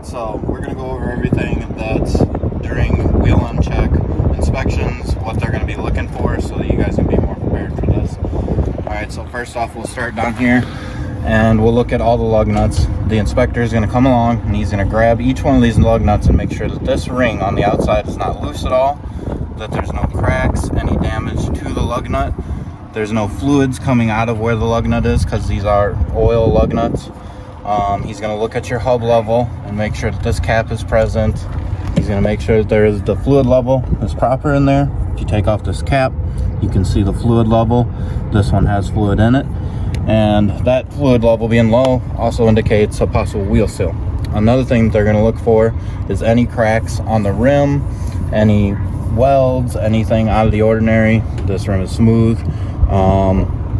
Alright, so we're going to go over everything that's during wheel uncheck inspections, what they're going to be looking for, so that you guys can be more prepared for this. Alright, so first off, we'll start down here and we'll look at all the lug nuts. The inspector is going to come along and he's going to grab each one of these lug nuts and make sure that this ring on the outside is not loose at all, that there's no cracks, any damage to the lug nut, there's no fluids coming out of where the lug nut is, because these are oil lug nuts. He's going to look at your hub level and make sure that this cap is present. He's going to make sure that the fluid level is proper in there. If you take off this cap, you can see the fluid level. This one has fluid in it, and that fluid level being low also indicates a possible wheel seal. Another thing that they're going to look for is any cracks on the rim, any welds, anything out of the ordinary. This rim is smooth.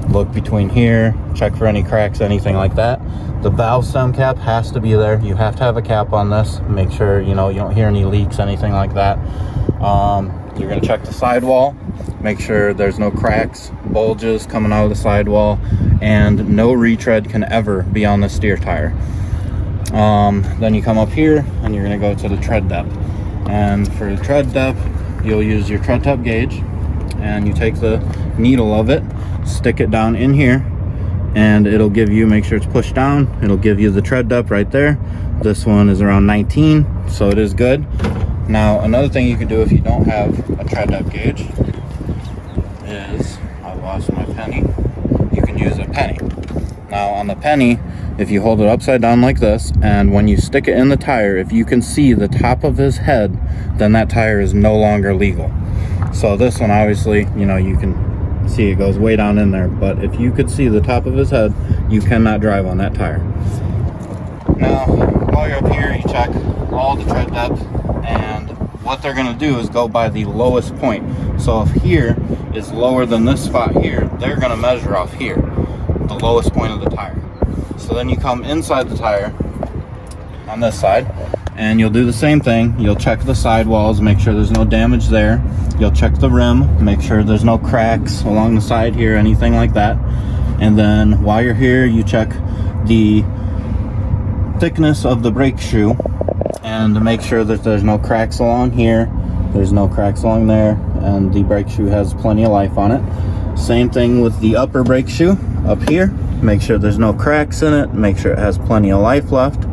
Look between here, check for any cracks, anything like that. The valve stem cap has to be there. You have to have a cap on this. Make sure you don't hear any leaks, anything like that. You're going to check the sidewall, make sure there's no cracks, bulges coming out of the sidewall, and no retread can ever be on the steer tire. Then you come up here and you're going to go to the tread depth, and for the tread depth you'll use your tread depth gauge, and you take the needle of it, stick it down in here, and it'll give you, make sure it's pushed down, it'll give you the tread depth right there. This one is around 19, so it is good. Now another thing you can do if you don't have a tread depth gauge is, I lost my penny, you can use a penny. Now on the penny, if you hold it upside down like this, and when you stick it in the tire, if you can see the top of his head, then that tire is no longer legal. So this one, obviously, you can see it goes way down in there, but if you could see the top of his head, you cannot drive on that tire. Now while you're up here, you check all the tread depth, and what they're going to do is go by the lowest point. So if here is lower than this spot here, they're going to measure off here, the lowest point of the tire. So then you come inside the tire on this side, and you'll do the same thing. You'll check the sidewalls, make sure there's no damage there. You'll check the rim, make sure there's no cracks along the side here, anything like that. And then while you're here, you check the thickness of the brake shoe and make sure that there's no cracks along here, there's no cracks along there, and the brake shoe has plenty of life on it. Same thing with the upper brake shoe up here. Make sure there's no cracks in it, make sure it has plenty of life left.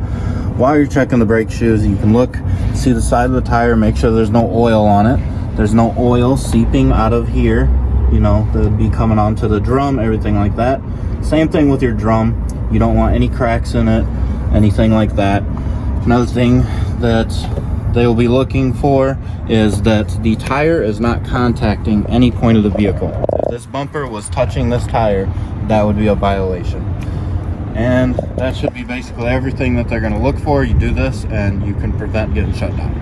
While you're checking the brake shoes, you can look, see the side of the tire, make sure there's no oil on it. There's no oil seeping out of here, that'll be coming onto the drum, everything like that. Same thing with your drum. You don't want any cracks in it, anything like that. Another thing that they will be looking for is that the tire is not contacting any point of the vehicle. If this bumper was touching this tire, that would be a violation. And that should be basically everything that they're going to look for. You do this and you can prevent getting shut down.